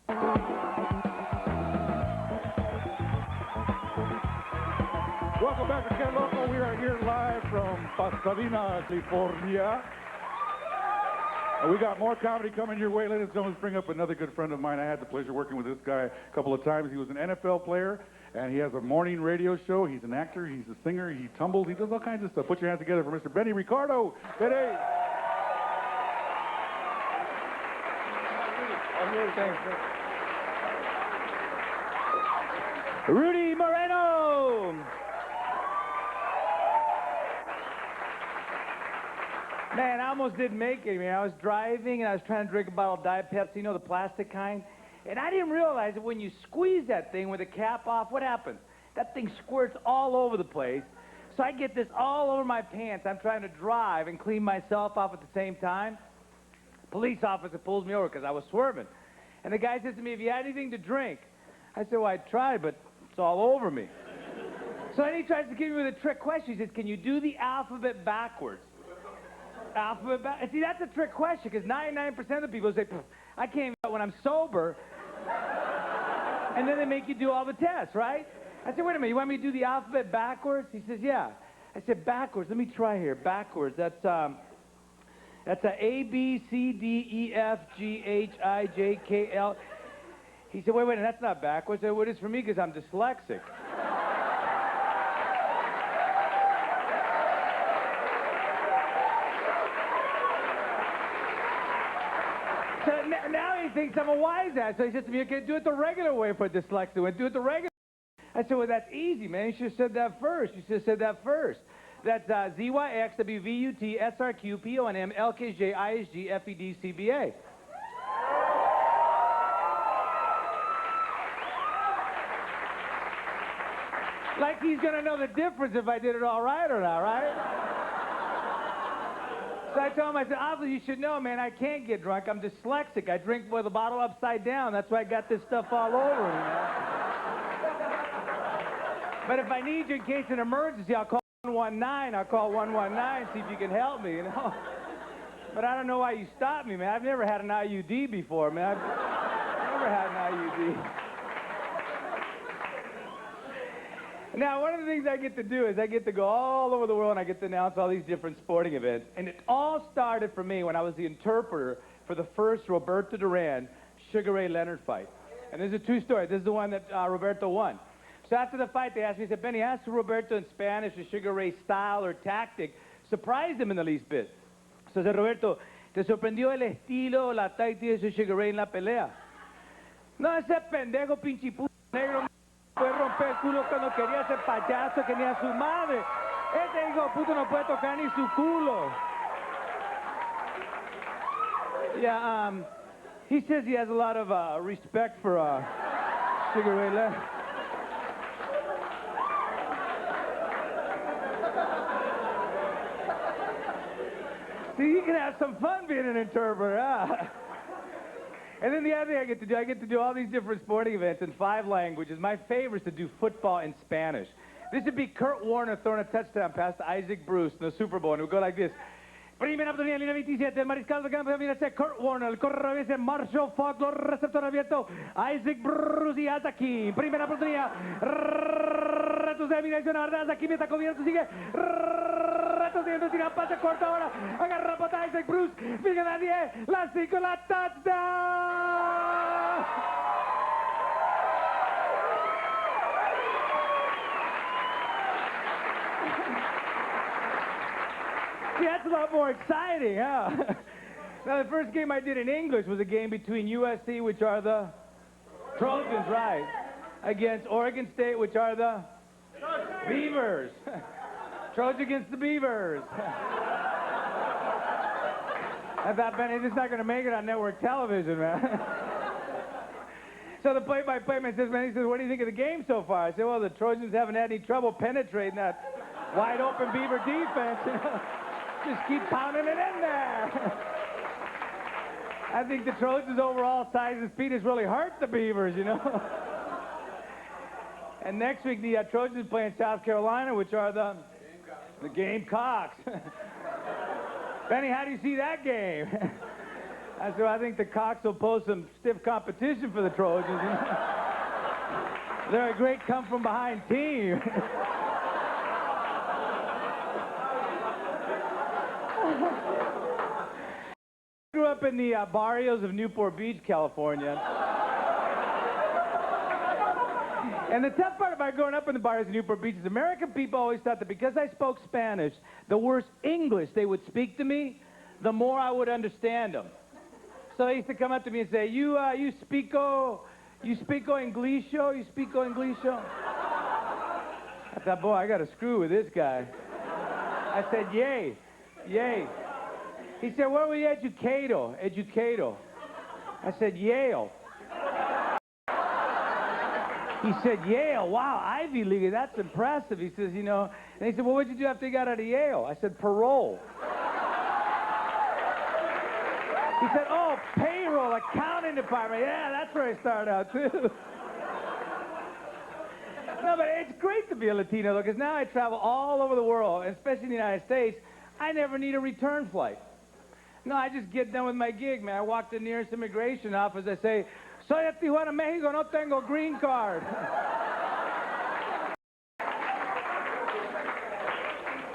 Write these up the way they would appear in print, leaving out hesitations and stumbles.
Welcome back to Get Local. We are here live from Pasadena, California. And we got more comedy coming your way. Ladies and gentlemen, let's bring up another good friend of mine. I had the pleasure of working with this guy a couple of times. He was an NFL player, and he has a morning radio show. He's an actor. He's a singer. He tumbles. He does all kinds of stuff. Put your hands together for Mr. Benny Ricardo. Benny. Thanks. Rudy Moreno. Man, I almost didn't make it, man. I was driving and I was trying to drink a bottle of Diet Pepsi, you know, the plastic kind. And I didn't realize that when you squeeze that thing with the cap off, what happens? That thing squirts all over the place. So I get this all over my pants. I'm trying to drive and clean myself off at the same time. Police officer pulls me over because I was swerving. And the guy says to me, "Have you had anything to drink?" I said, "Well, I tried, but it's all over me." So then he tries to give me with a trick question. He says, "Can you do the alphabet backwards?" Alphabet backwards? See, that's a trick question because 99% of the people say, "I can't even do it when I'm sober." And then they make you do all the tests, right? I said, "Wait a minute, you want me to do the alphabet backwards?" He says, "Yeah." I said, "Backwards, let me try here. Backwards, that's a A, B, C, D, E, F, G, H, I, J, K, L. He said, wait, that's not backwards. I said, "What is for me because I'm dyslexic." So now he thinks I'm a wise ass. So he said to me, "Okay, do it the regular way for dyslexic. Do it the regular." I said, "Well, that's easy, man. You should have said that first. You should have said that first. That's ZYXWVUTSRQPONMLKJISGFEDCBA. Like he's going to know the difference if I did it all right or not, right? So I told him, I said, "Obviously, you should know, man, I can't get drunk. I'm dyslexic. I drink with a bottle upside down. That's why I got this stuff all over me, man. But if I need you in case of an emergency, I'll call 119. I'll call 119, see if you can help me, you know." But I don't know why you stopped me, man. I've never had an IUD before, man. I've never had an IUD. Now, one of the things I get to do is I get to go all over the world and I get to announce all these different sporting events. And it all started for me when I was the interpreter for the first Roberto Duran Sugar Ray Leonard fight. And there's a true story. This is the one that Roberto won. So after the fight, they asked me, they said, "Benny, ask Roberto in Spanish the Sugar Ray style or tactic surprised him in the least bit." So I said, "Roberto, ¿te sorprendió el estilo o la táctica de su Sugar Ray en la pelea?" "No, ese pendejo pinche puto negro puede romper el culo cuando quería ser payaso que ni a su madre. Ese hijo puto no puede tocar ni su culo." Yeah, he says he has a lot of respect for Sugar Ray Leonard. See, you can have some fun being an interpreter, huh? And then the other thing I get to do all these different sporting events in 5 languages. My favorite is to do football in Spanish. This would be Kurt Warner throwing a touchdown pass to Isaac Bruce in the Super Bowl, and it would go like this. Primera oportunidad, línea 27, el mariscal de campo, mira ese Kurt Warner, el corredor ese Marshall Falk, los receptor abierto, Isaac Bruce y hasta aquí. Primera oportunidad, retos de dirección, ahora hasta aquí, me está cubierto, sigue, retos de tira pase corto ahora, agarra pata Isaac Bruce, sigue la 10, la 5, la touchdown. See, that's a lot more exciting, huh? Now, the first game I did in English was a game between USC, which are the Trojans, right, against Oregon State, which are the Beavers. Trojans against the Beavers. I thought, Benny, this is not going to make it on network television, man. So the play-by-play man says, "Man," he says, "what do you think of the game so far?" I said, "Well, the Trojans haven't had any trouble penetrating that wide-open Beaver defense. Just keep pounding it in there." I think the Trojans' overall size and speed has really hurt the Beavers, you know. And next week, the Trojans play in South Carolina, which are the Gamecocks. Benny, how do you see that game? I said, well, I think the Cox will pose some stiff competition for the Trojans. You know? They're a great come-from-behind team. I grew up in the barrios of Newport Beach, California. And the tough part about growing up in the barrios of Newport Beach is American people always thought that because I spoke Spanish, the worse English they would speak to me, the more I would understand them. So they used to come up to me and say, you speako Inglisho? You speako Inglisho? I thought, boy, I got to screw with this guy. I said, yay. He said, where were you educado? I said, Yale. He said, Yale, wow, Ivy League, that's impressive. He says, you know, and he said, well, what'd you do after you got out of Yale? I said, parole. He said, oh, payroll, accounting department. Yeah, that's where I started out, too. No, but it's great to be a Latino, though, because now I travel all over the world, especially in the United States. I never need a return flight. No, I just get done with my gig, man. I walk to the nearest immigration office. I say, soy de Tijuana, Mexico, no tengo green card.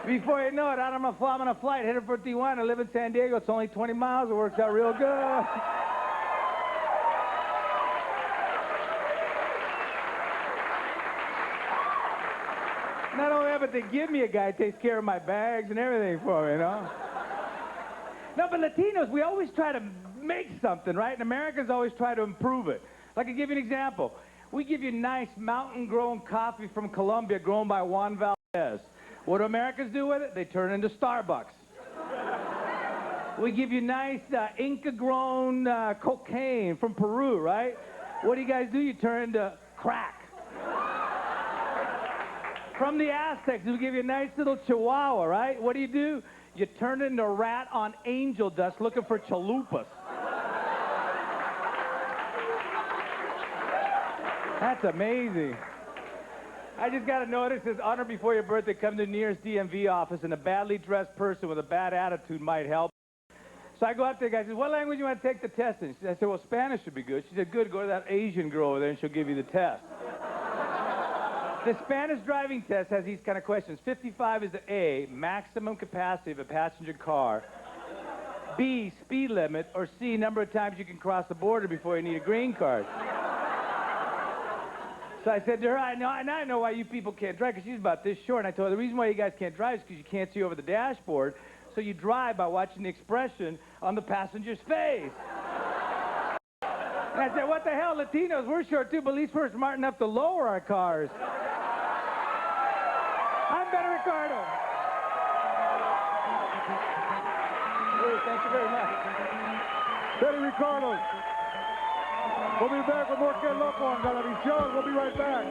Before you know it, I'm on a flight, headed for Tijuana. I live in San Diego. It's only 20 miles. It works out real good. Not only that, but they give me a guy who takes care of my bags and everything for me, you know? No, but Latinos, we always try to make something, right? And Americans always try to improve it. Like, I'll give you an example. We give you nice mountain-grown coffee from Colombia grown by Juan Valdez. What do Americans do with it? They turn it into Starbucks. We give you nice Inca-grown cocaine from Peru, right? What do you guys do? You turn into crack. From the Aztecs, we give you a nice little chihuahua, right? What do? You turn it into a rat on angel dust looking for chalupas. That's amazing. I just got a notice, it says, honor before your birthday, come to the nearest DMV office, and a badly dressed person with a bad attitude might help. So I go up there, the guy says, what language do you want to take the test in? I said, well, Spanish would be good. She said, good, go to that Asian girl over there, and she'll give you the test. The Spanish driving test has these kind of questions. 55 is the A, maximum capacity of a passenger car. B, speed limit, or C, number of times you can cross the border before you need a green card. So I said to her, I know why you people can't drive, because she's about this short. And I told her, the reason why you guys can't drive is because you can't see over the dashboard, so you drive by watching the expression on the passenger's face. And I said, what the hell, Latinos, we're short too, but at least we're smart enough to lower our cars. I'm Benny Ricardo. Thank you very much. Benny Ricardo. We'll be back with more Que Loco on Galavisión. We'll be right back.